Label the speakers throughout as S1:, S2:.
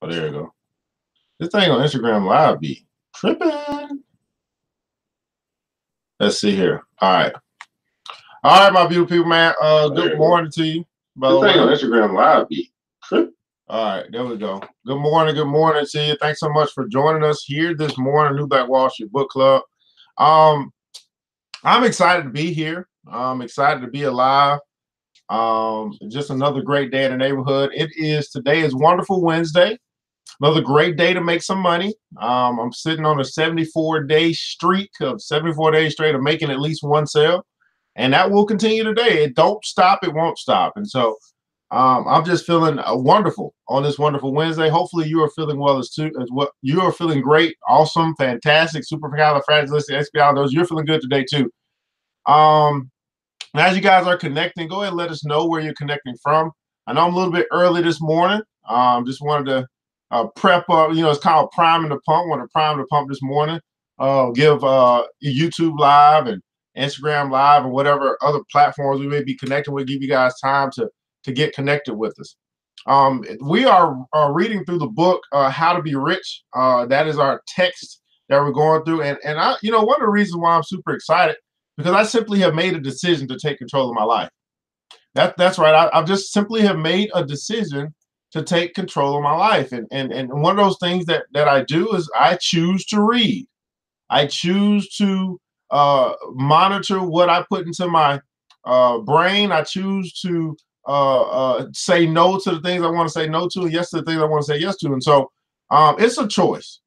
S1: Oh, there you go. This thing on Instagram Live be tripping. Let's see here. All right. All right, my beautiful people, man. Good morning to you. This thing on Instagram Live be tripping. All right, there we go. Good morning to you. Thanks so much for joining us here this morning, New Black Wall Street Book Club. I'm excited to be here. I'm excited to be alive. Just another great day in the neighborhood. Today is Wonderful Wednesday. Another great day to make some money. I'm sitting on a 74-day streak of 74 days straight of making at least one sale, and that will continue today. It don't stop, it won't stop. And so I'm just feeling wonderful on this wonderful Wednesday. Hopefully you are feeling well as well. You are feeling great, awesome, fantastic, supercalifragilisticexpialidocious. You're feeling good today too. As you guys are connecting, go ahead and let us know where you're connecting from. I know I'm a little bit early this morning. Just wanted to prep up, it's called priming the pump. Want to prime the pump this morning. Give YouTube Live and Instagram Live and whatever other platforms we may be connecting with, give you guys time to get connected with us. We are reading through the book How to Be Rich. That is our text that we're going through, and I, one of the reasons why I'm super excited, because I simply have made a decision to take control of my life. That's right. I've just simply have made a decision to take control of my life. And one of those things that I do is I choose to read. I choose to monitor what I put into my brain. I choose to say no to the things I want to say no to, and yes to the things I want to say yes to. And so it's a choice.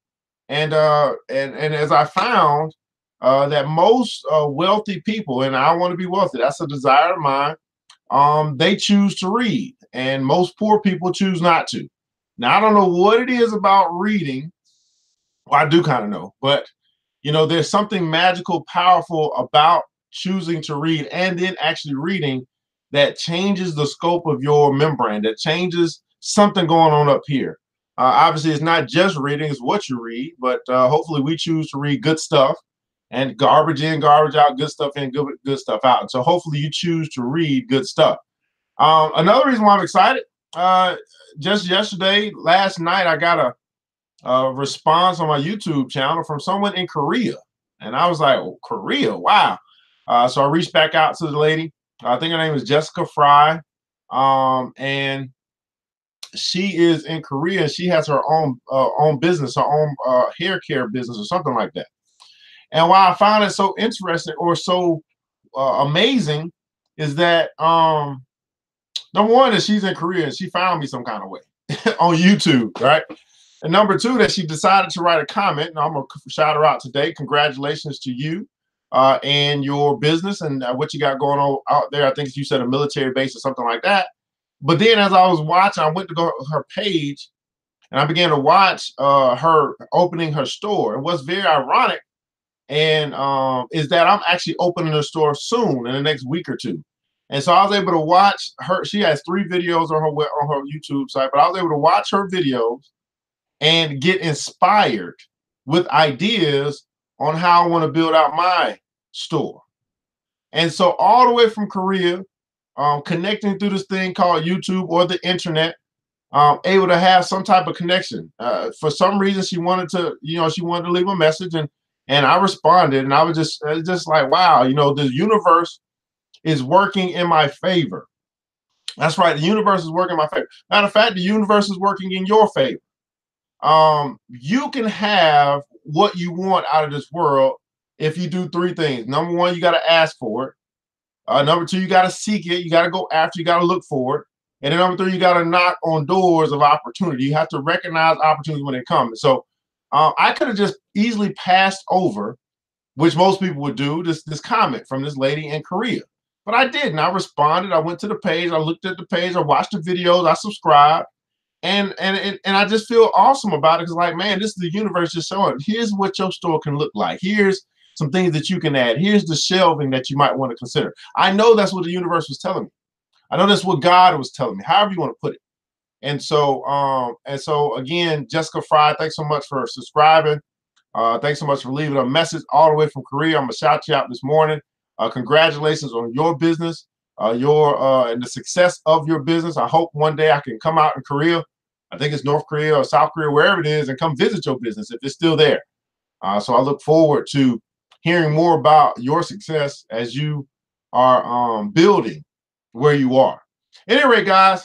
S1: And as I found that most wealthy people, and I want to be wealthy, that's a desire of mine, they choose to read, and most poor people choose not to. Now, I don't know what it is about reading. Well, I do kind of know, but there's something magical, powerful about choosing to read and then actually reading that changes the scope of your membrane, that changes something going on up here. Obviously, it's not just reading, it's what you read, but hopefully we choose to read good stuff, and garbage in, garbage out, good stuff in, good stuff out. And so hopefully you choose to read good stuff. Another reason why I'm excited, just last night, I got a response on my YouTube channel from someone in Korea. And I was like, oh, Korea, wow. So I reached back out to the lady. I think her name is Jessica Fry. And she is in Korea, and she has her own business, her own hair care business or something like that. And why I found it so interesting or so amazing is that number one, that she's in Korea and she found me some kind of way on YouTube, right? And number two, that she decided to write a comment, and I'm gonna shout her out today. Congratulations to you and your business and what you got going on out there. I think you said a military base or something like that. But then as I was watching, I went to go to her page and I began to watch her opening her store. And what's very ironic and is that I'm actually opening a store soon in the next week or two. And so I was able to watch her. She has 3 videos on her YouTube site, but I was able to watch her videos and get inspired with ideas on how I want to build out my store. And so all the way from Korea, connecting through this thing called YouTube or the internet, able to have some type of connection. For some reason, she wanted to leave a message, and I responded, and I was just like, wow, the universe is working in my favor. That's right. The universe is working in my favor. Matter of fact, the universe is working in your favor. You can have what you want out of this world if you do 3 things. Number one, you got to ask for it. Number 2, you got to seek it. You got to go after, you got to look for it. And then number 3, you got to knock on doors of opportunity. You have to recognize opportunities when they come. So I could have just easily passed over, which most people would do, this comment from this lady in Korea. But I didn't. I responded. I went to the page. I looked at the page. I watched the videos. I subscribed. And I just feel awesome about it because, like, man, this is the universe just showing. Here's what your store can look like. Here's some things that you can add. Here's the shelving that you might want to consider. I know that's what the universe was telling me. I know that's what God was telling me, however you want to put it. And so again, Jessica Fry, thanks so much for subscribing. Thanks so much for leaving a message all the way from Korea. I'm gonna shout you out this morning. Congratulations on your business, and the success of your business. I hope one day I can come out in Korea I think it's North Korea or South Korea, wherever it is, and come visit your business if it's still there. So I look forward to hearing more about your success as you are building where you are. At any rate, guys,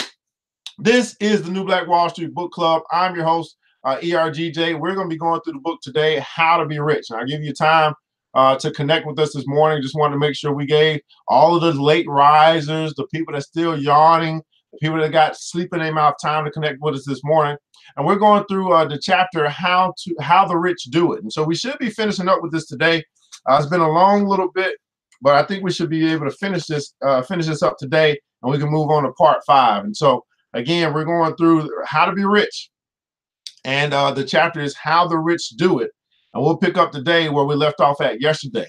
S1: this is the New Black Wall Street Book Club. I'm your host, ERGJ. We're going to be going through the book today, How to Be Rich. And I'll give you time to connect with us this morning. Just wanted to make sure we gave all of the late risers, the people that's still yawning, the people that got sleep in their mouth, time to connect with us this morning. And we're going through the chapter, How the Rich Do It. And so we should be finishing up with this today. It's been a long little bit, but I think we should be able to finish this up today, and we can move on to part 5. And so, again, we're going through How to Be Rich. And the chapter is How the Rich Do It. And we'll pick up today where we left off at yesterday.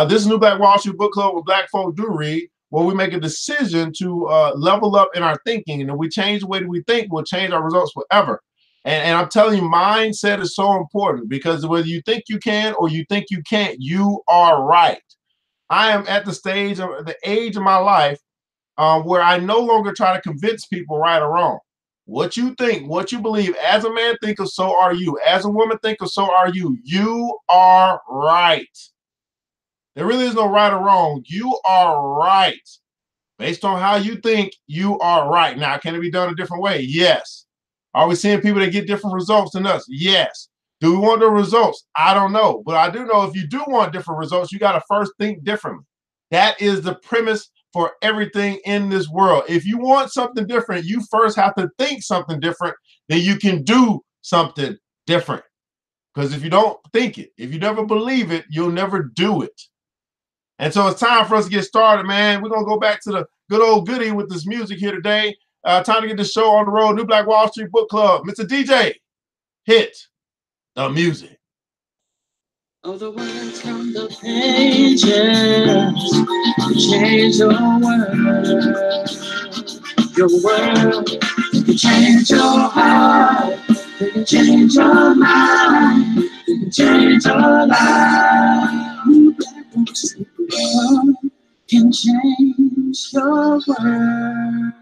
S1: This is New Black Wall Street Book Club, where Black folk do read, where we make a decision to level up in our thinking. And if we change the way that we think, we'll change our results forever. And I'm telling you, mindset is so important, because whether you think you can or you think you can't, you are right. I am at the age of my life where I no longer try to convince people right or wrong. What you think, what you believe, as a man thinketh, so are you. As a woman thinketh, so are you. You are right. There really is no right or wrong. You are right. Based on how you think, you are right. Now, can it be done a different way? Yes. Are we seeing people that get different results than us? Yes. Do we want the results? I don't know. But I do know if you do want different results, you got to first think differently. That is the premise for everything in this world. If you want something different, you first have to think something different, then you can do something different. Because if you don't think it, if you never believe it, you'll never do it. And so it's time for us to get started, man. We're going to go back to the good old goodie with this music here today. Time to get this show on the road. New Black Wall Street Book Club. Mr. DJ, hit the music.
S2: Oh, the words from the pages change your world can change your heart, they can change your mind, they can change your life. The world can change your world.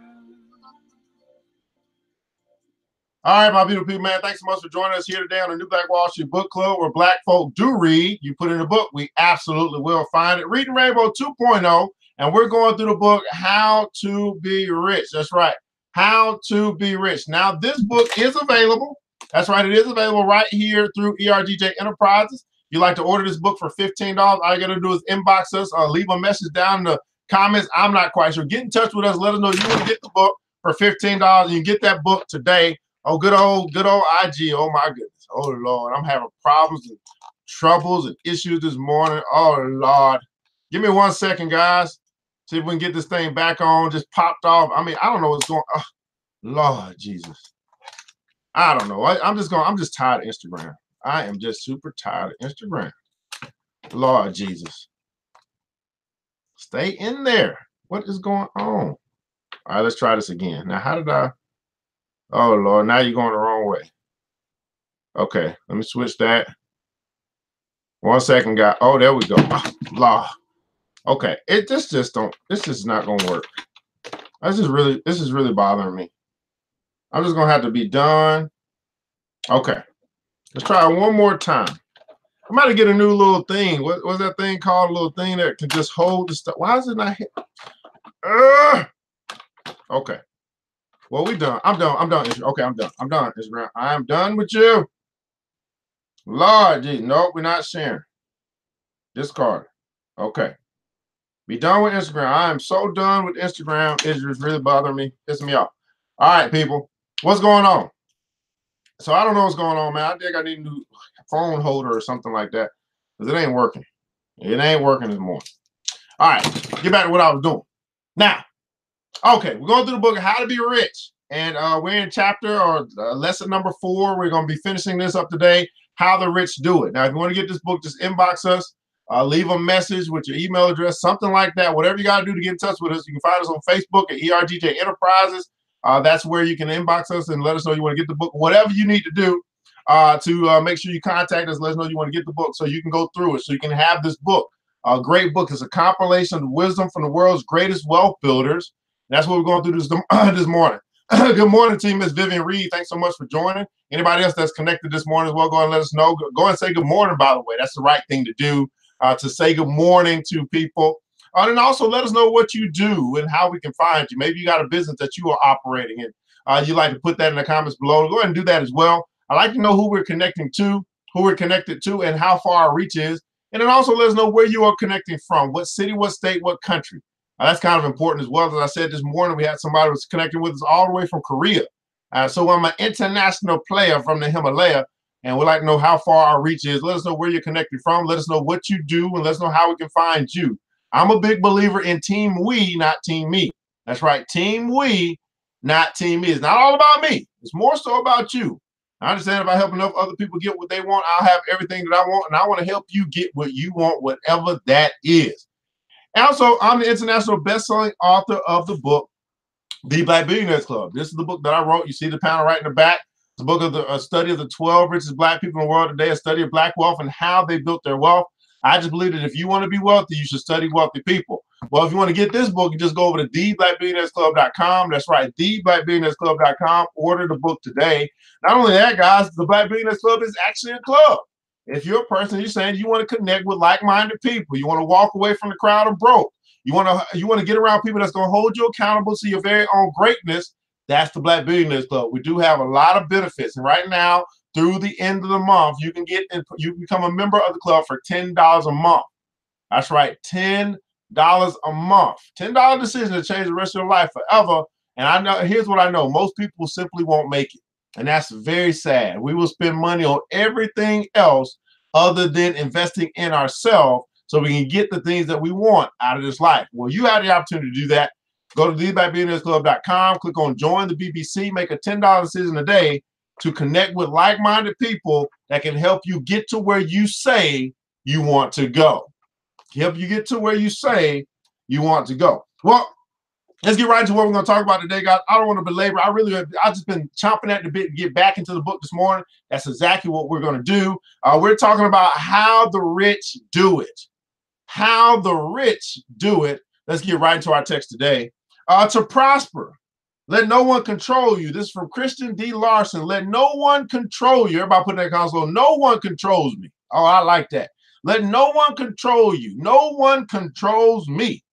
S1: All right, my beautiful people, man, thanks so much for joining us here today on the New Black Wall Street Book Club, where Black folk do read. You put in a book, we absolutely will find it. Reading Rainbow 2.0, and we're going through the book, How to Be Rich. That's right, How to Be Rich. Now, this book is available. That's right, it is available right here through ERGJ Enterprises. If you'd like to order this book for $15, all you got to do is inbox us or leave a message down in the comments. I'm not quite sure. Get in touch with us. Let us know you want to get the book for $15. You can get that book today. Oh, good old IG. Oh, my goodness. Oh, Lord. I'm having problems and troubles and issues this morning. Oh, Lord. Give me 1 second, guys. See if we can get this thing back on. Just popped off. I mean, I don't know what's going on. Oh, Lord Jesus. I don't know. I'm just tired of Instagram. I am just super tired of Instagram. Lord Jesus. Stay in there. What is going on? All right, let's try this again. Now, how did I? Oh, Lord, now you're going the wrong way. Okay, let me switch that. 1 second, guy. Oh, there we go. Oh, Lord. Okay, this is not going to work. This is really bothering me. I'm just going to have to be done. Okay, let's try it one more time. I'm about to get a new little thing. What's that thing called? A little thing that can just hold the stuff. Why is it not hit? Okay. Well, we done. I'm done. Okay, I'm done. I'm done, Instagram. I am done with you. Lord, geez. Nope, we're not sharing. Discard. Okay. Be done with Instagram. I am so done with Instagram. It's just really bothering me. Pissing me off. All right, people. What's going on? So I don't know what's going on, man. I think I need a new phone holder or something like that, because it ain't working. It ain't working this morning. All right. Get back to what I was doing. Now, okay, we're going through the book of How to Be Rich, and we're in chapter or lesson number 4. We're going to be finishing this up today, How the Rich Do It. Now, if you want to get this book, just inbox us, leave a message with your email address, something like that. Whatever you got to do to get in touch with us. You can find us on Facebook at ERGJ Enterprises. That's where you can inbox us and let us know you want to get the book. Whatever you need to do to make sure you contact us, let us know you want to get the book so you can go through it, so you can have this book. A great book. It's a compilation of wisdom from the world's greatest wealth builders. That's what we're going through this morning. Good morning to you, Miss Vivian Reed. Thanks so much for joining. Anybody else that's connected this morning as well, go and let us know. Go and say good morning, by the way. That's the right thing to do, to say good morning to people. And also let us know what you do and how we can find you. Maybe you got a business that you are operating in. You'd like to put that in the comments below. Go ahead and do that as well. I'd like to know who we're connecting to, who we're connected to, and how far our reach is. And then also let us know where you are connecting from, what city, what state, what country. That's kind of important as well. As I said this morning, we had somebody who was connecting with us all the way from Korea. So I'm an international player from the Himalaya, and we'd like to know how far our reach is. Let us know where you're connecting from. Let us know what you do, and let us know how we can find you. I'm a big believer in team we, not team me. That's right, team we, not team me. It's not all about me. It's more so about you. I understand if I help enough other people get what they want, I'll have everything that I want, and I want to help you get what you want, whatever that is. And also, I'm the international best-selling author of the book, The Black Billionaires Club. This is the book that I wrote. You see the panel right in the back. It's a book of a study of the 12 richest Black people in the world today, a study of Black wealth and how they built their wealth. I just believe that if you want to be wealthy, you should study wealthy people. Well, if you want to get this book, you just go over to theblackbillionairesclub.com. That's right, theblackbillionairesclub.com. Order the book today. Not only that, guys, the Black Billionaires Club is actually a club. If you're a person, you're saying you want to connect with like-minded people, you want to walk away from the crowd of broke, you want to get around people that's going to hold you accountable to your very own greatness, that's the Black Billionaires Club. We do have a lot of benefits, and right now, through the end of the month, you can become a member of the club for $10 a month. That's right, $10 a month. $10 decision to change the rest of your life forever. And I know, here's what I know: most people simply won't make it. And that's very sad. We will spend money on everything else other than investing in ourselves so we can get the things that we want out of this life. Well, you have the opportunity to do that. Go to theblackbillionairesclub.com, click on join the BBC, make a $10 decision a day to connect with like-minded people that can help you get to where you say you want to go. Help you get to where you say you want to go. Well, let's get right into what we're going to talk about today, guys. I don't want to belabor. I've just been chomping at the bit to get back into the book this morning. That's exactly what we're going to do. We're talking about how the rich do it. How the rich do it. Let's get right into our text today. To prosper, let no one control you. This is from Christian D. Larson. Let no one control you. Everybody put that console. No one controls me. Oh, I like that. Let no one control you. No one controls me.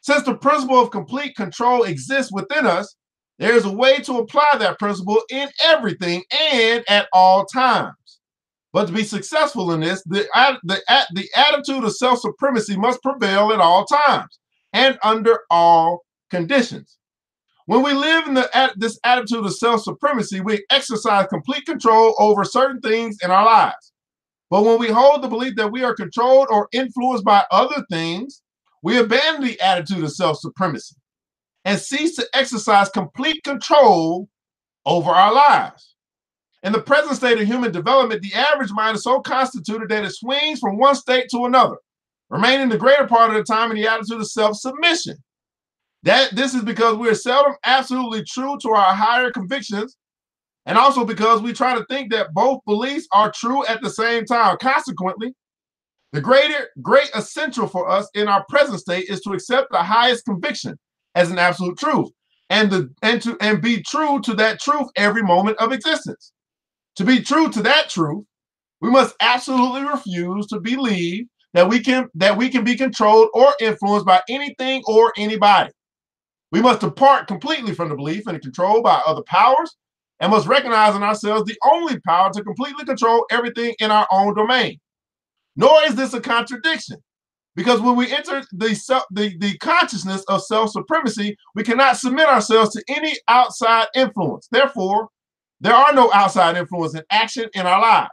S1: Since the principle of complete control exists within us, there is a way to apply that principle in everything and at all times. But to be successful in this, the attitude of self-supremacy must prevail at all times and under all conditions. When we live in this attitude of self-supremacy, we exercise complete control over certain things in our lives. But when we hold the belief that we are controlled or influenced by other things, we abandon the attitude of self-supremacy and cease to exercise complete control over our lives. In the present state of human development, the average mind is so constituted that it swings from one state to another, remaining the greater part of the time in the attitude of self-submission. This is because we are seldom absolutely true to our higher convictions, and also because we try to think that both beliefs are true at the same time. Consequently, the great essential for us in our present state is to accept the highest conviction as an absolute truth, and be true to that truth every moment of existence. To be true to that truth, we must absolutely refuse to believe that we can be controlled or influenced by anything or anybody. We must depart completely from the belief in control by other powers, and must recognize in ourselves the only power to completely control everything in our own domain. Nor is this a contradiction, because when we enter the consciousness of self-supremacy, we cannot submit ourselves to any outside influence. Therefore, there are no outside influence in action in our lives.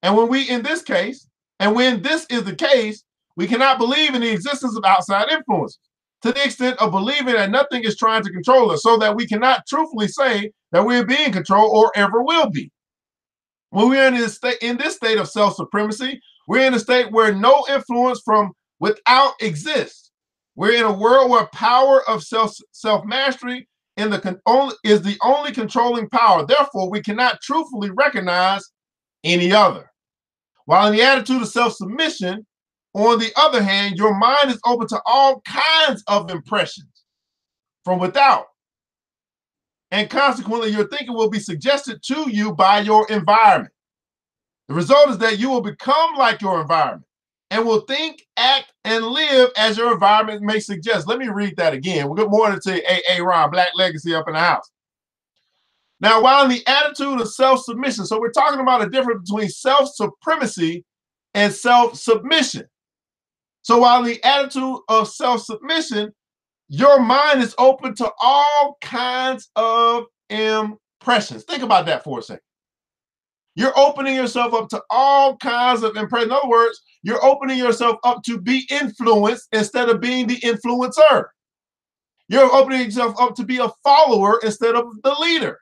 S1: And when this is the case, we cannot believe in the existence of outside influence to the extent of believing that nothing is trying to control us, so that we cannot truthfully say that we are being controlled or ever will be. When we're in this state of self-supremacy, we're in a state where no influence from without exists. We're in a world where power of self-mastery is the only controlling power. Therefore, we cannot truthfully recognize any other. While in the attitude of self-submission, on the other hand, your mind is open to all kinds of impressions from without. and consequently your thinking will be suggested to you by your environment. The result is that you will become like your environment and will think, act, and live as your environment may suggest. Let me read that again. Well, good morning to A. Ron, Black Legacy up in the house. Now, while in the attitude of self-submission, so we're talking about a difference between self-supremacy and self-submission. So while in the attitude of self-submission, your mind is open to all kinds of impressions. Think about that for a second. You're opening yourself up to all kinds of impressions. In other words, you're opening yourself up to be influenced instead of being the influencer. You're opening yourself up to be a follower instead of the leader.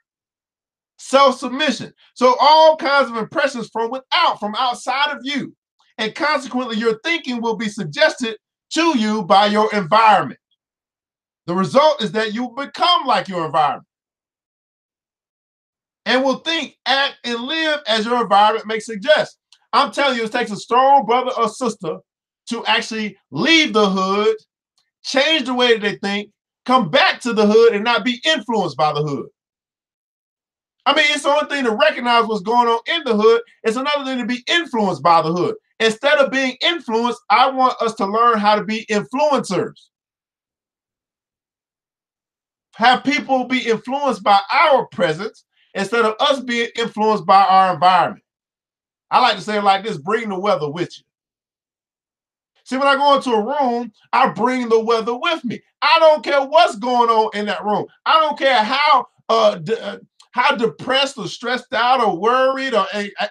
S1: Self-submission. So all kinds of impressions from without, from outside of you. And consequently, your thinking will be suggested to you by your environment. The result is that you become like your environment and will think, act, and live as your environment may suggest. I'm telling you, it takes a strong brother or sister to actually leave the hood, change the way that they think, come back to the hood, and not be influenced by the hood. I mean, it's the only thing to recognize what's going on in the hood. It's another thing to be influenced by the hood. Instead of being influenced, I want us to learn how to be influencers. Have people be influenced by our presence instead of us being influenced by our environment. I like to say it like this: bring the weather with you. See, when I go into a room, I bring the weather with me. I don't care what's going on in that room. I don't care how depressed or stressed out or worried or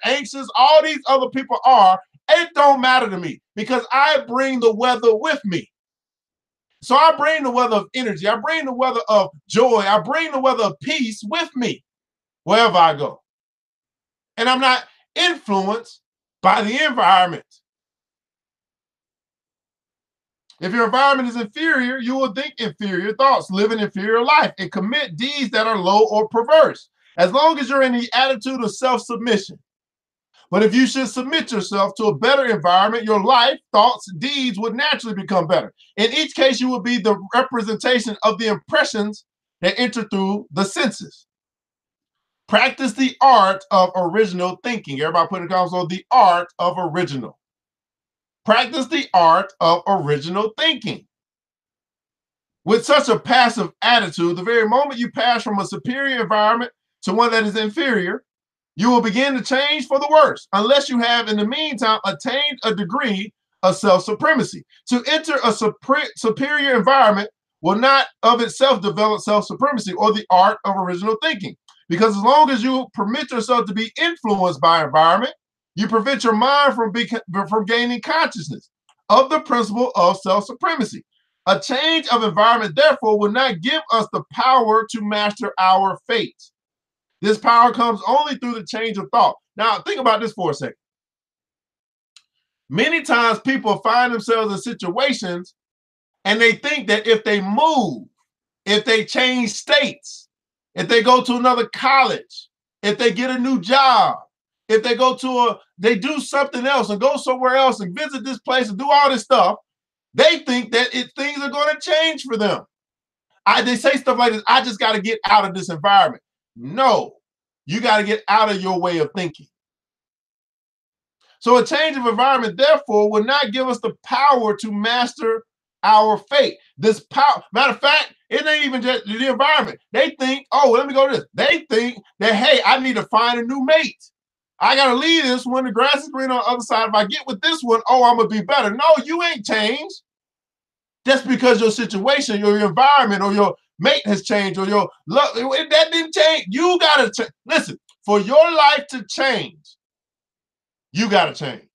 S1: anxious all these other people are. It don't matter to me because I bring the weather with me. So I bring the weather of energy. I bring the weather of joy. I bring the weather of peace with me wherever I go. And I'm not influenced by the environment. If your environment is inferior, you will think inferior thoughts, live an inferior life, and commit deeds that are low or perverse, as long as you're in the attitude of self-submission. But if you should submit yourself to a better environment, your life, thoughts, deeds would naturally become better. In each case, you will be the representation of the impressions that enter through the senses. Practice the art of original thinking. Everybody put in the comments on the art of original. Practice the art of original thinking. With such a passive attitude, the very moment you pass from a superior environment to one that is inferior, you will begin to change for the worse, unless you have, in the meantime, attained a degree of self-supremacy. To enter a superior environment will not of itself develop self-supremacy or the art of original thinking, because as long as you permit yourself to be influenced by environment, you prevent your mind from gaining consciousness of the principle of self-supremacy. A change of environment, therefore, will not give us the power to master our fate. This power comes only through the change of thought. Now, think about this for a second. Many times people find themselves in situations and they think that if they move, if they change states, if they go to another college, if they get a new job, if they they do something else and go somewhere else and visit this place and do all this stuff, they think that things are going to change for them. They say stuff like this: I just got to get out of this environment. No, you got to get out of your way of thinking. So a change of environment, therefore, will not give us the power to master our fate. This power, matter of fact, it ain't even just the environment. They think, oh, let me go to this. They think that, hey, I need to find a new mate. I got to leave this one. The grass is green on the other side. If I get with this one, oh, I'm going to be better. No, you ain't changed. Just because your situation, your environment, or your mate has changed, or your love, that didn't change. You got to change. Listen, for your life to change, you got to change.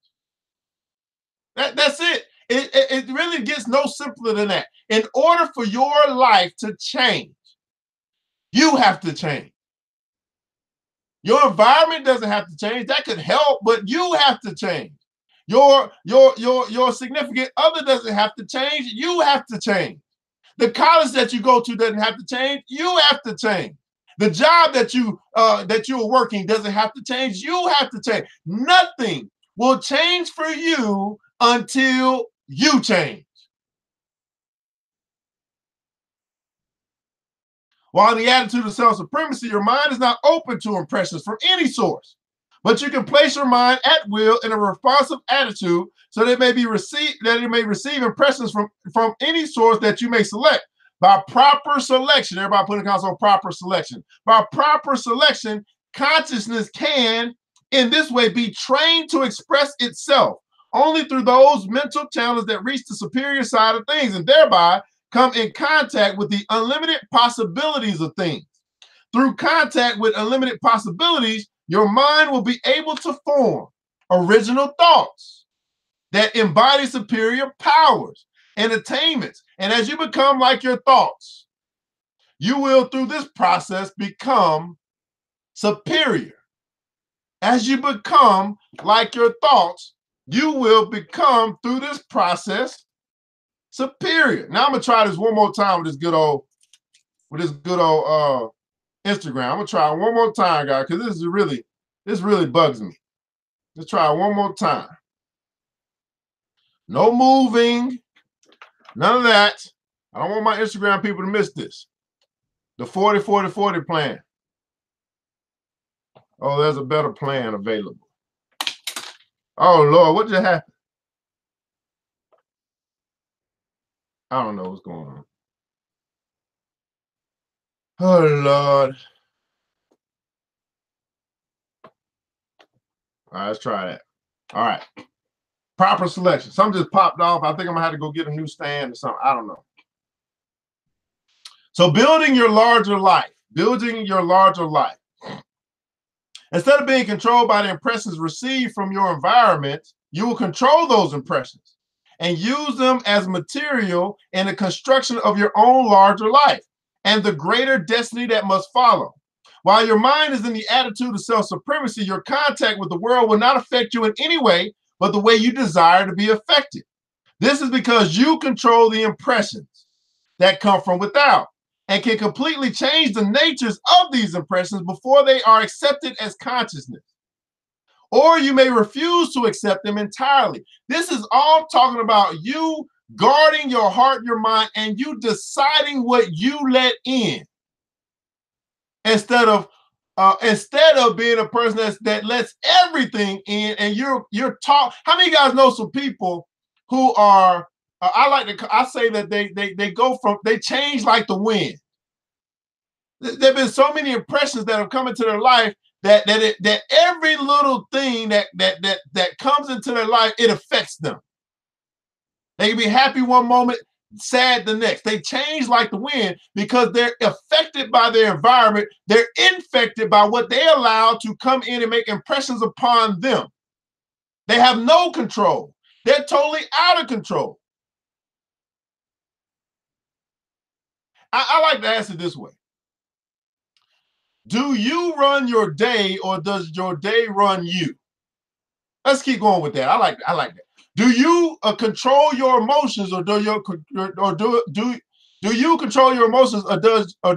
S1: That's it. It really gets no simpler than that. In order for your life to change, you have to change. Your environment doesn't have to change. That could help, but you have to change. Your significant other doesn't have to change. You have to change. The college that you go to doesn't have to change. You have to change. The job that you're working doesn't have to change. You have to change. Nothing will change for you until you change. While in the attitude of self-supremacy, your mind is not open to impressions from any source, but you can place your mind at will in a responsive attitude so that it may receive impressions from any source that you may select. By proper selection, everybody put in the console proper selection. By proper selection, consciousness can, in this way, be trained to express itself only through those mental channels that reach the superior side of things and thereby come in contact with the unlimited possibilities of things. Through contact with unlimited possibilities, your mind will be able to form original thoughts that embody superior powers and attainments. And as you become like your thoughts, you will, through this process, become superior. As you become like your thoughts, you will become, through this process, superior. Now I'm gonna try this one more time with this good old Instagram. I'm gonna try it one more time, guys, because this really bugs me. Let's try it one more time. No moving, none of that. I don't want my Instagram people to miss this. The 40-40-40 plan. Oh, there's a better plan available. Oh, Lord, what just happened? I don't know what's going on. Oh, Lord. All right, let's try that. All right. Proper selection. Something just popped off. I think I'm going to have to go get a new stand or something. I don't know. So building your larger life. Building your larger life. Instead of being controlled by the impressions received from your environment, you will control those impressions and use them as material in the construction of your own larger life and the greater destiny that must follow. While your mind is in the attitude of self-supremacy, your contact with the world will not affect you in any way but the way you desire to be affected. This is because you control the impressions that come from without and can completely change the natures of these impressions before they are accepted as consciousness. Or you may refuse to accept them entirely. This is all talking about you guarding your heart, your mind, and you deciding what you let in. Instead of being a person that lets everything in, and you're taught. How many of you guys know some people who are I say that they change like the wind. There've been so many impressions that have come into their life that every little thing that comes into their life, it affects them. They can be happy one moment, sad the next. They change like the wind because they're affected by their environment. They're infected by what they allow to come in and make impressions upon them. They have no control. They're totally out of control. I like to ask it this way. Do you run your day or does your day run you? Let's keep going with that. I like that. Do you control your emotions or do you control your emotions or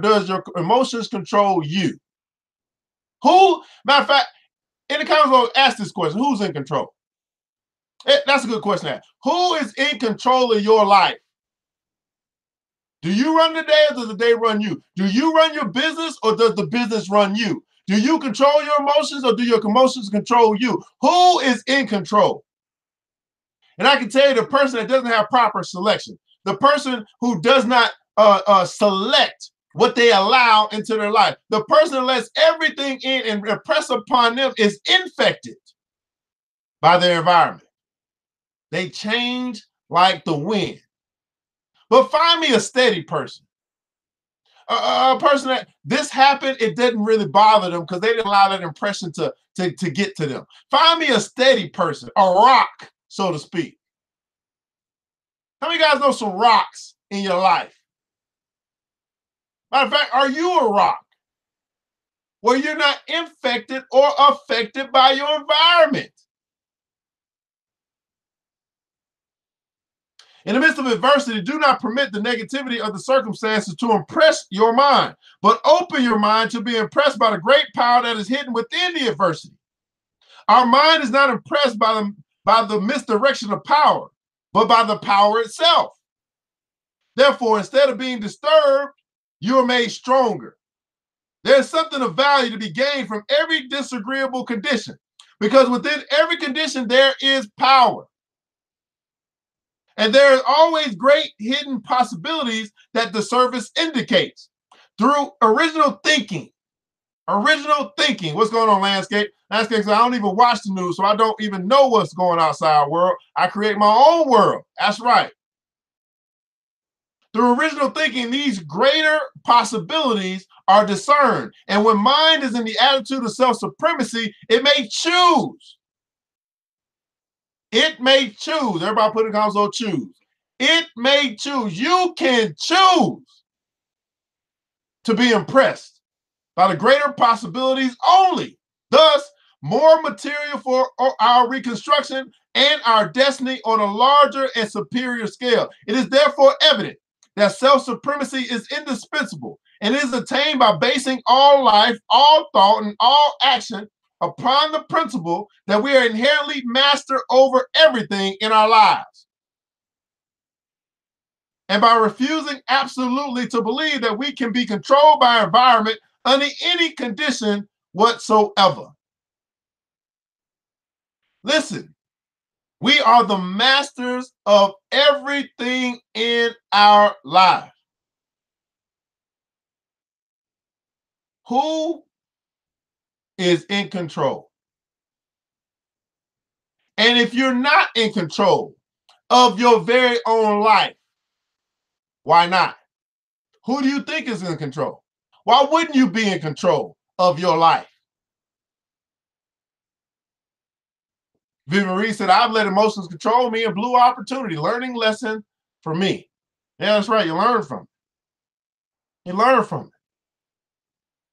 S1: does your emotions control you? Matter of fact, in the comments below, ask this question: who's in control? That's a good question to ask. Who is in control of your life? Do you run the day or does the day run you? Do you run your business or does the business run you? Do you control your emotions or do your emotions control you? Who is in control? And I can tell you, the person that doesn't have proper selection, the person who does not select what they allow into their life, the person that lets everything in and impress upon them is infected by their environment. They change like the wind. But find me a steady person. A person that this happened, it didn't really bother them because they didn't allow that impression to get to them. Find me a steady person, a rock, so to speak. How many of you guys know some rocks in your life? Matter of fact, are you a rock where you're not infected or affected by your environment? In the midst of adversity, do not permit the negativity of the circumstances to impress your mind, but open your mind to be impressed by the great power that is hidden within the adversity. Our mind is not impressed by the misdirection of power, but by the power itself. Therefore, instead of being disturbed, You are made stronger. There's something of value to be gained from every disagreeable condition, because within every condition there is power. And there are always great hidden possibilities that the surface indicates through original thinking. Original thinking. What's going on, Landscape? Landscape says, I don't even watch the news, so I don't even know what's going on outside world. I create my own world. That's right. Through original thinking, these greater possibilities are discerned. And when mind is in the attitude of self-supremacy, it may choose. It may choose. Everybody put in the console, choose. It may choose. You can choose to be impressed by the greater possibilities only. Thus, more material for our reconstruction and our destiny on a larger and superior scale. It is therefore evident that self-supremacy is indispensable and is attained by basing all life, all thought, and all action upon the principle that we are inherently master over everything in our lives. And by refusing absolutely to believe that we can be controlled by our environment under any condition whatsoever. Listen, we are the masters of everything in our life. Who is in control? And if you're not in control of your very own life, why not? Who do you think is in control? Why wouldn't you be in control of your life? Vivian Reed said, I've let emotions control me and blew opportunity, learning lesson for me. Yeah, that's right. You learn from it. You learn from it.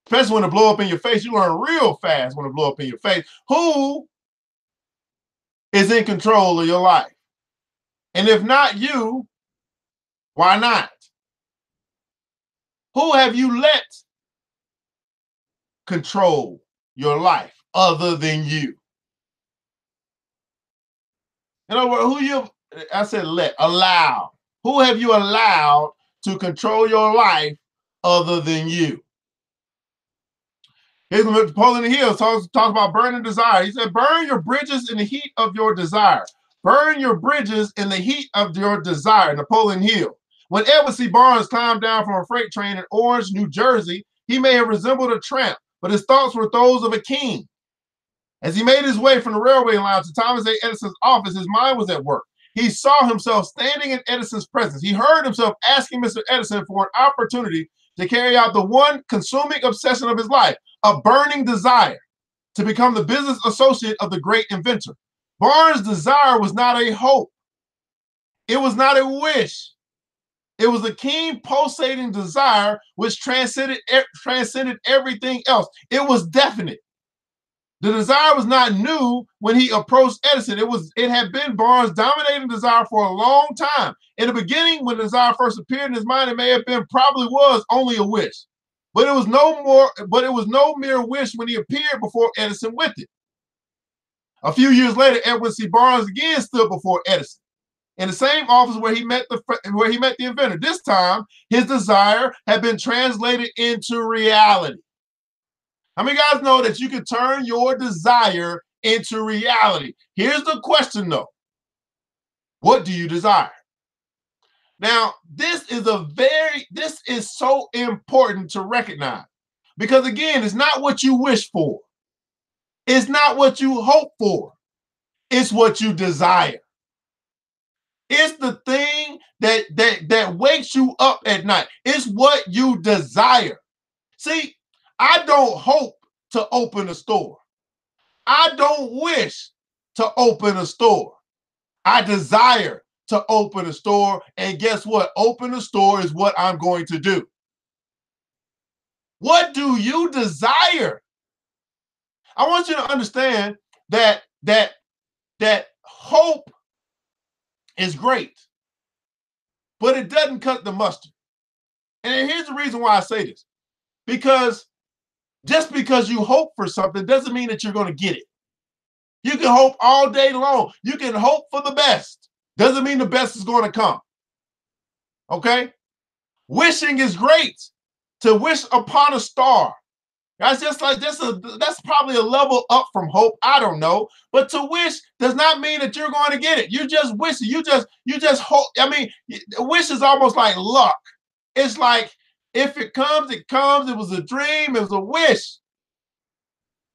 S1: Especially when it blow up in your face. You learn real fast when it blow up in your face. Who is in control of your life? And if not you, why not? Who have you let control your life other than you? In other words, I said allow. Who have you allowed to control your life other than you? Here's Napoleon Hill talks about burning desire. He said, burn your bridges in the heat of your desire. Burn your bridges in the heat of your desire. Napoleon Hill. When Edward C. Barnes climbed down from a freight train in Orange, New Jersey, he may have resembled a tramp, but his thoughts were those of a king. As he made his way from the railway line to Thomas A. Edison's office, his mind was at work. He saw himself standing in Edison's presence. He heard himself asking Mr. Edison for an opportunity to carry out the one consuming obsession of his life, a burning desire to become the business associate of the great inventor. Barnes' desire was not a hope. It was not a wish. It was a keen, pulsating desire which transcended everything else. It was definite. The desire was not new when he approached Edison. It had been Barnes' dominating desire for a long time. In the beginning, when the desire first appeared in his mind, it may have been, probably was, only a wish. But it was no mere wish when he appeared before Edison with it. A few years later, Edwin C. Barnes again stood before Edison in the same office where he met the inventor. This time, his desire had been translated into reality. How many guys know that you can turn your desire into reality? Here's the question, though. What do you desire? Now, this is so important to recognize, because again, it's not what you wish for. It's not what you hope for. It's what you desire. It's the thing that wakes you up at night. It's what you desire. See, I don't hope to open a store. I don't wish to open a store. I desire to open a store, and guess what? Open a store is what I'm going to do. What do you desire? I want you to understand that hope is great, but it doesn't cut the mustard. And here's the reason why I say this. Because just because you hope for something doesn't mean that you're going to get it. You can hope all day long. You can hope for the best. Doesn't mean the best is going to come. Okay? Wishing is great. To wish upon a star. That's just like that's probably a level up from hope. I don't know. But to wish does not mean that you're going to get it. You just wish it. You just hope. I mean, wish is almost like luck. It's like if it comes, it comes. It was a dream, it was a wish.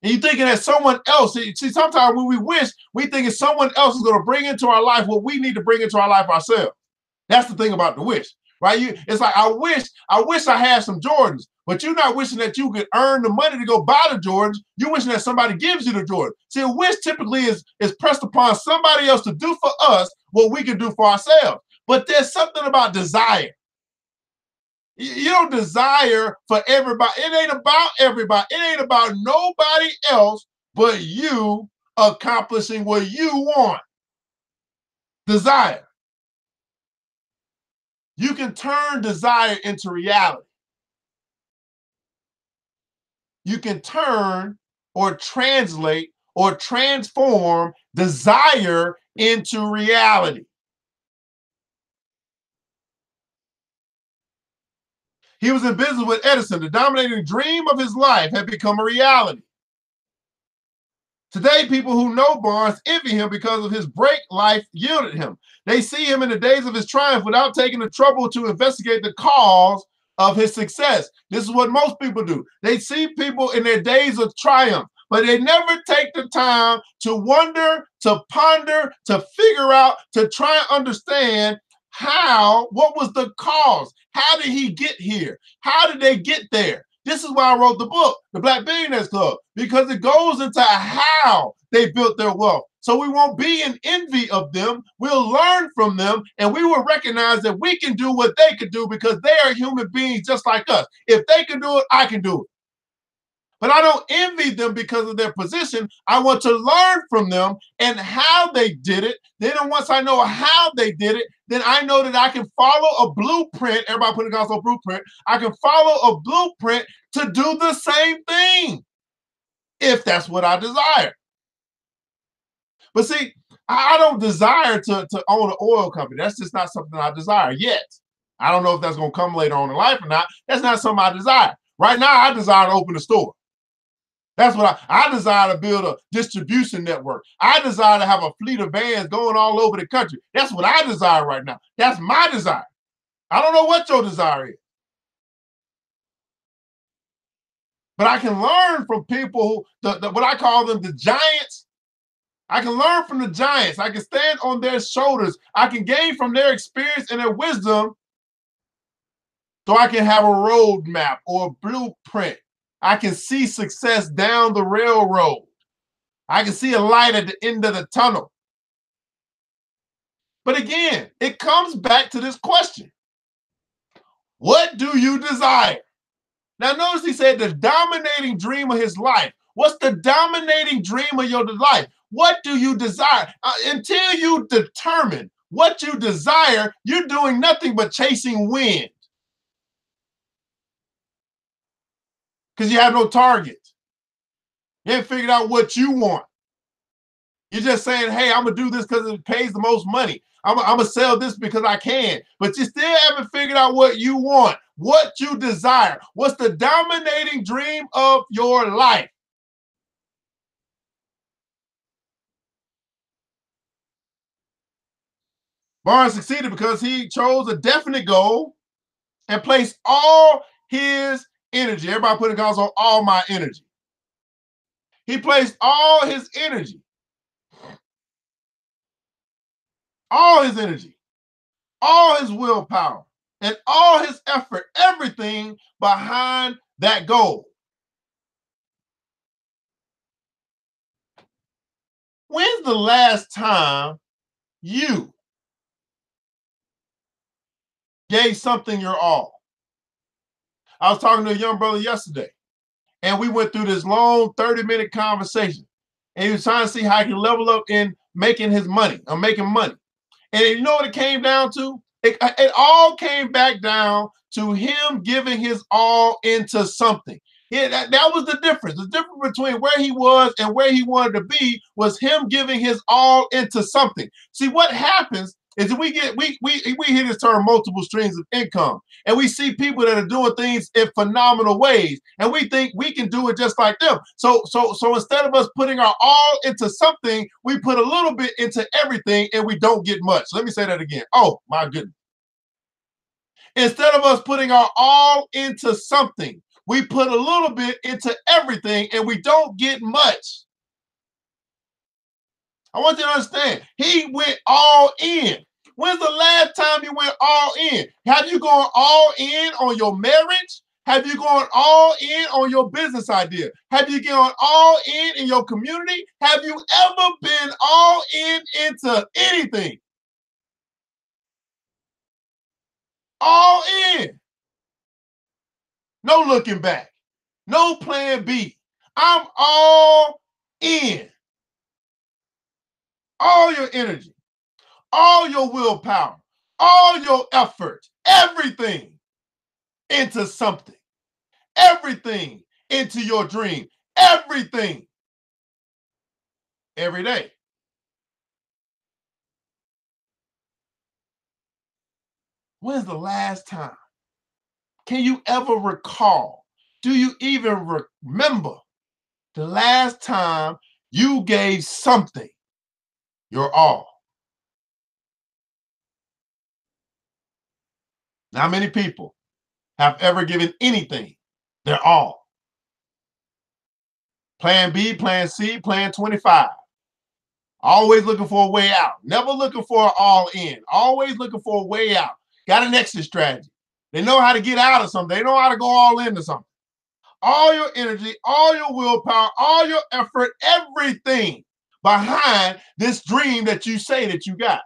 S1: And you're thinking that someone else, see, sometimes when we wish, we think it's someone else is going to bring into our life what we need to bring into our life ourselves. That's the thing about the wish, right? It's like I wish I had some Jordans, but you're not wishing that you could earn the money to go buy the Jordans. You're wishing that somebody gives you the Jordan. See, a wish typically is pressed upon somebody else to do for us what we can do for ourselves. But there's something about desire. You don't desire for everybody. It ain't about everybody. It ain't about nobody else but you accomplishing what you want. Desire. You can turn desire into reality. You can turn or translate or transform desire into reality. He was in business with Edison. The dominating dream of his life had become a reality. Today, people who know Barnes envy him because of his break life yielded him. They see him in the days of his triumph without taking the trouble to investigate the cause of his success. This is what most people do. They see people in their days of triumph, but they never take the time to wonder, to ponder, to figure out, to try and understand what was the cause? How did he get here? How did they get there? This is why I wrote the book, The Black Billionaires Club, because it goes into how they built their wealth. So we won't be in envy of them. We'll learn from them, and we will recognize that we can do what they could do because they are human beings just like us. If they can do it, I can do it. But I don't envy them because of their position. I want to learn from them and how they did it. Then once I know how they did it, then I know that I can follow a blueprint. Everybody put it down, so blueprint. I can follow a blueprint to do the same thing if that's what I desire. But see, I don't desire to own an oil company. That's just not something I desire yet. I don't know if that's going to come later on in life or not. That's not something I desire. Right now, I desire to open a store. That's what I desire to build a distribution network. I desire to have a fleet of vans going all over the country. That's what I desire right now. That's my desire. I don't know what your desire is. But I can learn from people, what I call them the giants. I can learn from the giants. I can stand on their shoulders. I can gain from their experience and their wisdom so I can have a roadmap or a blueprint. I can see success down the railroad. I can see a light at the end of the tunnel. But again, it comes back to this question. What do you desire? Now notice he said the dominating dream of his life. What's the dominating dream of your life? What do you desire? Until you determine what you desire, you're doing nothing but chasing wind. Because you have no target. You haven't figured out what you want. You're just saying, hey, I'm going to do this because it pays the most money. I'm going to sell this because I can. But you still haven't figured out what you want, what you desire. What's the dominating dream of your life? Barnes succeeded because he chose a definite goal and placed all his energy. Everybody put it on all my energy. He placed all his energy, all his energy, all his willpower, and all his effort, everything behind that goal. When's the last time you gave something your all? I was talking to a young brother yesterday, and we went through this long 30-minute conversation. And he was trying to see how he can level up in making his money, or making money. And you know what it came down to? It all came back down to him giving his all into something. That was the difference. The difference between where he was and where he wanted to be was him giving his all into something. See, what happens is that we hear this term multiple streams of income, and we see people that are doing things in phenomenal ways, and we think we can do it just like them. So instead of us putting our all into something, we put a little bit into everything, and we don't get much. Let me say that again. Oh my goodness. Instead of us putting our all into something, we put a little bit into everything, and we don't get much. I want you to understand, he went all in. When's the last time you went all in? Have you gone all in on your marriage? Have you gone all in on your business idea? Have you gone all in your community? Have you ever been all in into anything? All in. No looking back. No plan B. I'm all in. All your energy, all your willpower, all your effort, everything into something, everything into your dream, everything, every day. When's the last time? Can you ever recall? Do you even remember the last time you gave something your all? Not many people have ever given anything their all. Plan B, plan C, plan 25. Always looking for a way out. Never looking for an all in. Always looking for a way out. Got an exit strategy. They know how to get out of something. They know how to go all into something. All your energy, all your willpower, all your effort, everything behind this dream that you say that you got.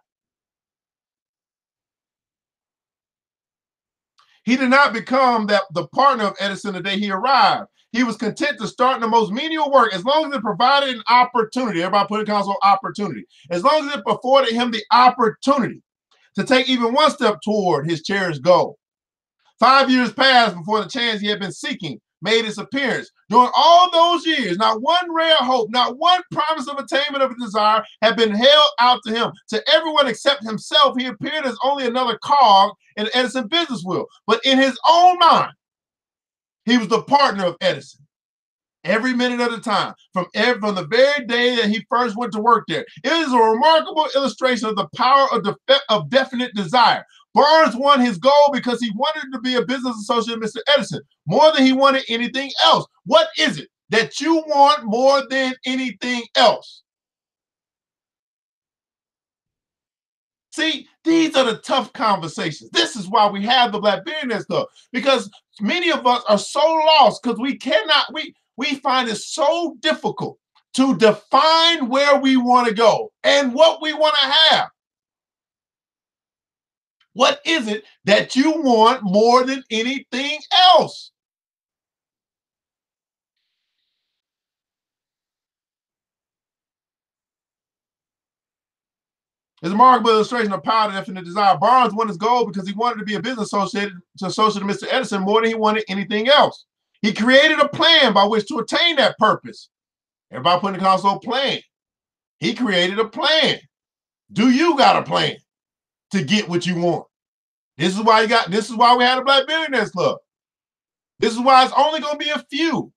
S1: He did not become the partner of Edison the day he arrived. He was content to start in the most menial work as long as it provided an opportunity. Everybody put in console opportunity. As long as it afforded him the opportunity to take even one step toward his cherished goal. 5 years passed before the chance he had been seeking made its appearance. During all those years, not one rare hope, not one promise of attainment of a desire had been held out to him. To everyone except himself, he appeared as only another cog in the Edison business wheel. But in his own mind, he was the partner of Edison. Every minute of the time, from the very day that he first went to work there. It is a remarkable illustration of the power of definite desire. Barnes won his goal because he wanted to be a business associate with Mr. Edison more than he wanted anything else. What is it that you want more than anything else? See, these are the tough conversations. This is why we have the Black Billionaires Club, because many of us are so lost because we find it so difficult to define where we want to go and what we want to have. What is it that you want more than anything else? It's a remarkable illustration of power and definite desire. Barnes won his goal because he wanted to be a business associate of Mr. Edison more than he wanted anything else. He created a plan by which to attain that purpose. Everybody put in the console plan. He created a plan. Do you got a plan to get what you want? This is why we had a Black Billionaires Club. This is why it's only going to be a few.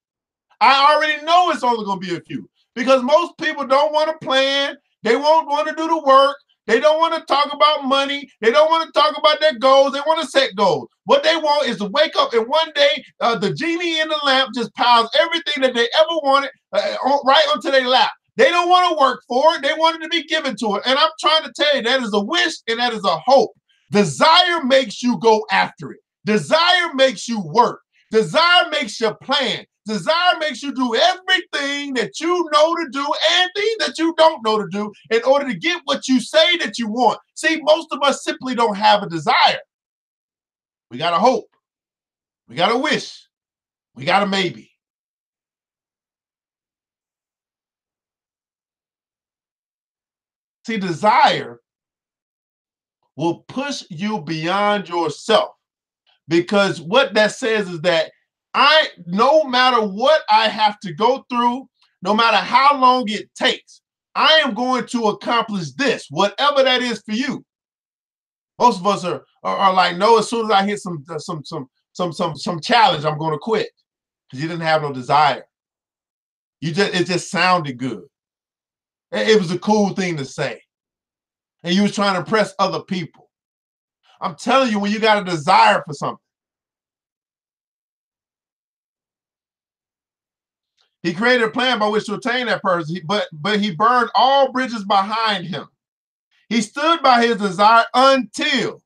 S1: I already know it's only going to be a few because most people don't want to plan. They won't want to do the work. They don't want to talk about money. They don't want to talk about their goals. They want to set goals. What they want is to wake up and one day the genie in the lamp just piles everything that they ever wanted right onto their lap. They don't want to work for it. They want it to be given to it. And I'm trying to tell you, that is a wish and that is a hope. Desire makes you go after it. Desire makes you work. Desire makes you plan. Desire makes you do everything that you know to do and things that you don't know to do in order to get what you say that you want. See, most of us simply don't have a desire. We got a hope. We got a wish. We got a maybe. See, desire will push you beyond yourself, because what that says is that no matter what I have to go through, no matter how long it takes, I am going to accomplish this, whatever that is for you. Most of us are like, no, as soon as I hit some challenge, I'm going to quit, because you didn't have no desire. It just sounded good. It was a cool thing to say. And you was trying to impress other people. I'm telling you, when you got a desire for something. He created a plan by which to attain that purpose, but he burned all bridges behind him. He stood by his desire until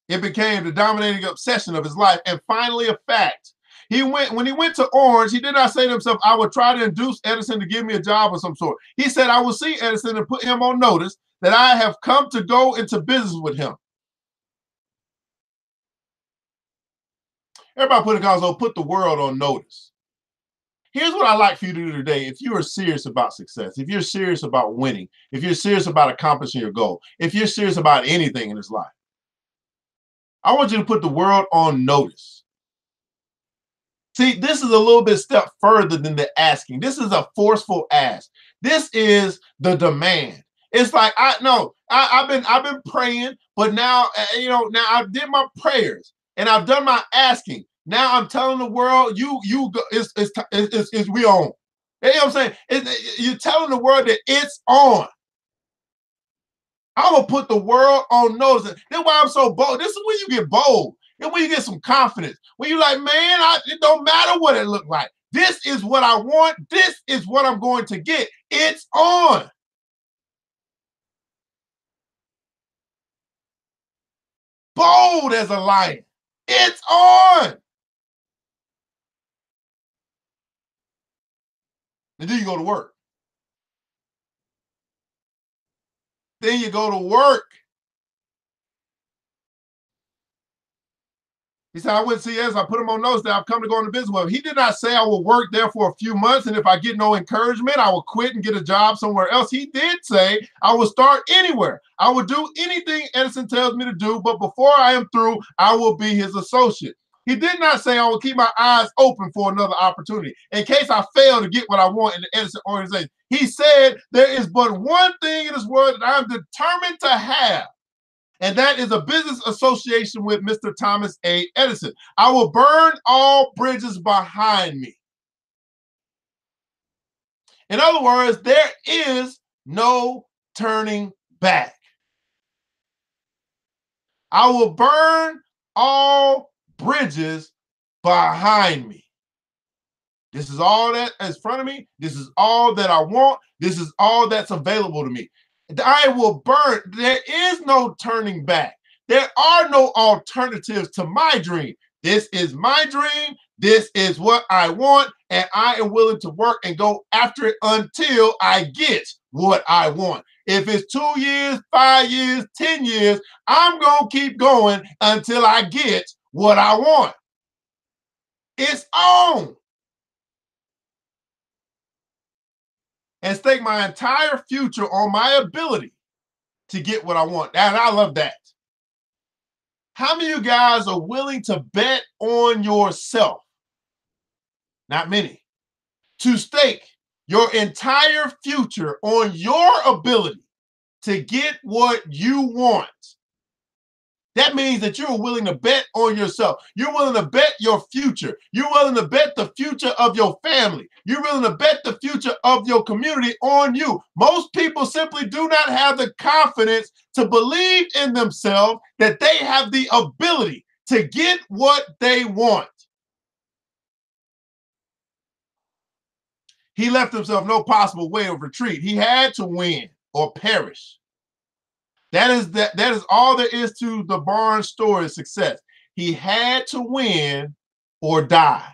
S1: it became the dominating obsession of his life and finally a fact. When he went to Orange, he did not say to himself, I would try to induce Edison to give me a job of some sort. He said, I will see Edison and put him on notice that I have come to go into business with him. Everybody put the world on notice. Here's what I'd like for you to do today. If you are serious about success, if you're serious about winning, if you're serious about accomplishing your goal, if you're serious about anything in this life, I want you to put the world on notice. See, this is a little bit step further than the asking. This is a forceful ask. This is the demand. It's like, I've been praying, but now, now I did my prayers and I've done my asking. Now I'm telling the world, it's we on. You know what I'm saying? You're telling the world that it's on. I'm gonna put the world on notice. That's why I'm so bold. This is when you get bold. And when you get some confidence. When you're like, man, it don't matter what it look like. This is what I want. This is what I'm going to get. It's on. Bold as a lion. It's on. And then you go to work. Then you go to work. He said, I went to CS. I put him on notice that I've come to go into business with him. He did not say I will work there for a few months, and if I get no encouragement, I will quit and get a job somewhere else. He did say I will start anywhere. I will do anything Edison tells me to do, but before I am through, I will be his associate. He did not say I will keep my eyes open for another opportunity in case I fail to get what I want in the Edison organization. He said there is but one thing in this world that I'm determined to have, and that is a business association with Mr. Thomas A. Edison. I will burn all bridges behind me. In other words, there is no turning back. I will burn all bridges behind me. This is all that is in front of me. This is all that I want. This is all that's available to me. I will burn. There is no turning back. There are no alternatives to my dream. This is my dream. This is what I want, and I am willing to work and go after it until I get what I want. If it's 2 years, 5 years, 10 years, I'm going to keep going until I get what I want. It's on. And stake my entire future on my ability to get what I want. And I love that. How many of you guys are willing to bet on yourself? Not many. To stake your entire future on your ability to get what you want. That means that you're willing to bet on yourself. You're willing to bet your future. You're willing to bet the future of your family. You're willing to bet the future of your community on you. Most people simply do not have the confidence to believe in themselves that they have the ability to get what they want. He left himself no possible way of retreat. He had to win or perish. That is all there is to the Barnes story of success. He had to win or die.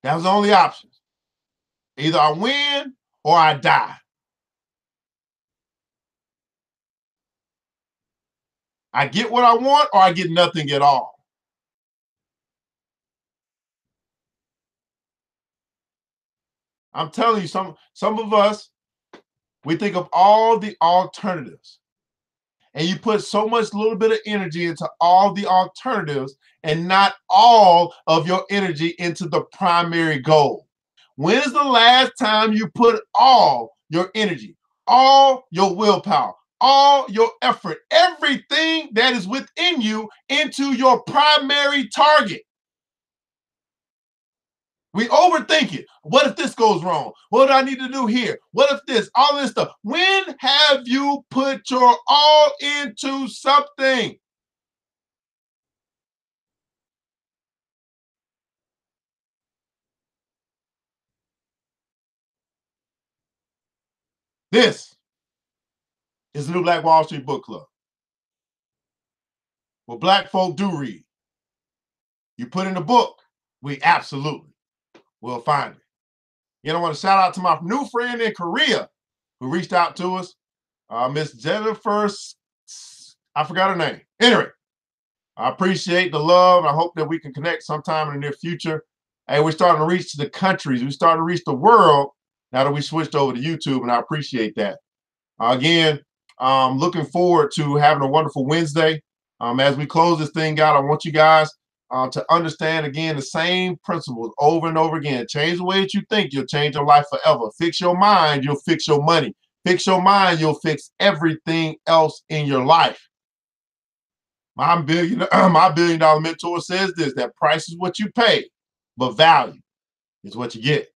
S1: That was the only option. Either I win or I die. I get what I want or I get nothing at all. I'm telling you, some of us, we think of all the alternatives, and you put so much little bit of energy into all the alternatives and not all of your energy into the primary goal. When is the last time you put all your energy, all your willpower, all your effort, everything that is within you into your primary target. We overthink it. What if this goes wrong? What do I need to do here? What if this? All this stuff. When have you put your all into something? This is the New Black Wall Street Book Club, where Black folk do read. You put in the book, we absolutely will find it. You know, I want to shout out to my new friend in Korea who reached out to us, Miss Jennifer. I forgot her name. Anyway, I appreciate the love. I hope that we can connect sometime in the near future. Hey, we're starting to reach the countries. We're starting to reach the world now that we switched over to YouTube, and I appreciate that. Again, looking forward to having a wonderful Wednesday. As we close this thing out, I want you guys to understand, again, the same principles over and over again. Change the way that you think, you'll change your life forever. Fix your mind, you'll fix your money. Fix your mind, you'll fix everything else in your life. My billion-dollar mentor says this, that price is what you pay, but value is what you get.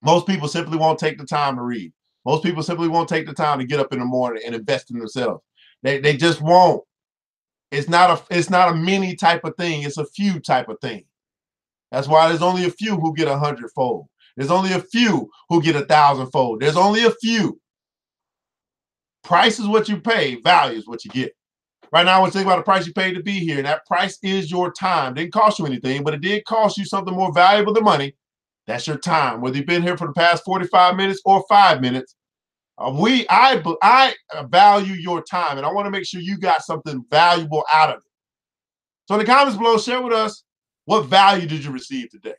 S1: Most people simply won't take the time to read. Most people simply won't take the time to get up in the morning and invest in themselves. They just won't. It's not a many type of thing. It's a few type of thing. That's why there's only a few who get 100-fold. There's only a few who get 1,000-fold. There's only a few. Price is what you pay. Value is what you get. Right now, I want to think about the price you paid to be here. And that price is your time. It didn't cost you anything, but it did cost you something more valuable than money. That's your time. Whether you've been here for the past 45 minutes or 5 minutes, I value your time, and I want to make sure you got something valuable out of it. So in the comments below, share with us, what value did you receive today?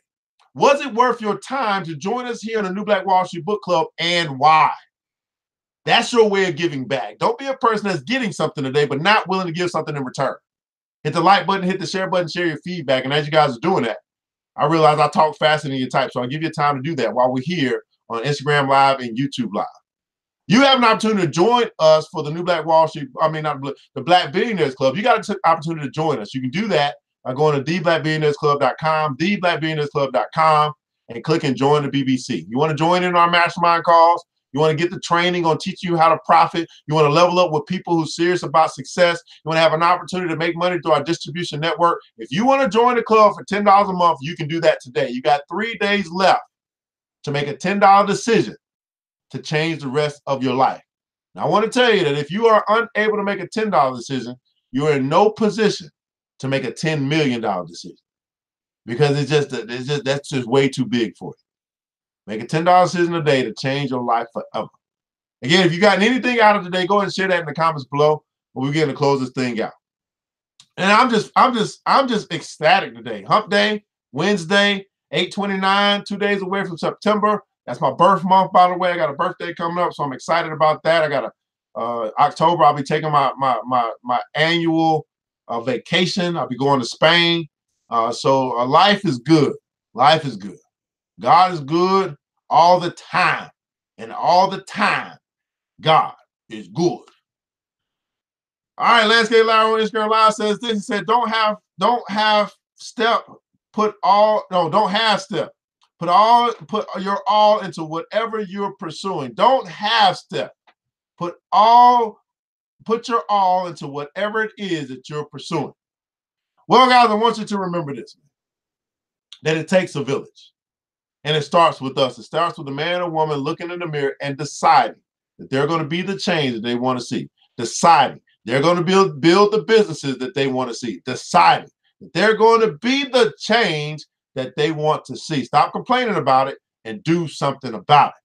S1: Was it worth your time to join us here in the New Black Wall Street Book Club, and why? That's your way of giving back. Don't be a person that's getting something today, but not willing to give something in return. Hit the like button, hit the share button, share your feedback. And as you guys are doing that, I realize I talk faster than you type, so I'll give you time to do that while we're here on Instagram Live and YouTube Live. You have an opportunity to join us for the New Black Wall Street, the Black Billionaires Club. You got an opportunity to join us. You can do that by going to theblackbillionairesclub.com, theblackbillionairesclub.com, and click and join the BBC. You want to join in our mastermind calls? You want to get the training on teaching you how to profit? You want to level up with people who are serious about success? You want to have an opportunity to make money through our distribution network? If you want to join the club for $10 a month, you can do that today. You got 3 days left to make a $10 decision to change the rest of your life. Now, I want to tell you that if you are unable to make a $10 decision, you're in no position to make a $10 million decision, because that's just way too big for you. Make a $10 decision a day to change your life forever. Again, if you got anything out of today, go ahead and share that in the comments below, when we get to close this thing out. And I'm just ecstatic today. Hump Day, Wednesday, 8/29, 2 days away from September. That's my birth month, by the way. I got a birthday coming up, so I'm excited about that. I got October. I'll be taking my annual vacation. I'll be going to Spain. So life is good. Life is good. God is good all the time, and all the time, God is good. All right, Landscape Live on Instagram Live says this. He said, don't have step. Put your all into whatever you're pursuing. Don't have step. Put your all into whatever it is that you're pursuing. Well, guys, I want you to remember this, that it takes a village. And it starts with us. It starts with a man or woman looking in the mirror and deciding that they're going to be the change that they want to see. Deciding they're going to build the businesses that they want to see. Deciding that they're going to be the change that they want to see. Stop complaining about it and do something about it.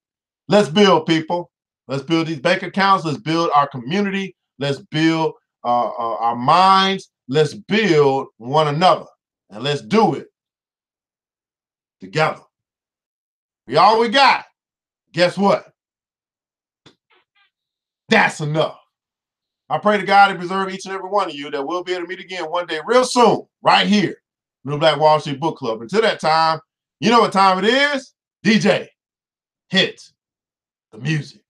S1: Let's build, people. Let's build these bank accounts. Let's build our community. Let's build our minds. Let's build one another. And let's do it together. We all we got. Guess what? That's enough. I pray to God to preserve each and every one of you, that we'll be able to meet again one day real soon, right here, New Black Wall Street Book Club. Until that time, you know what time it is? DJ, hit the music.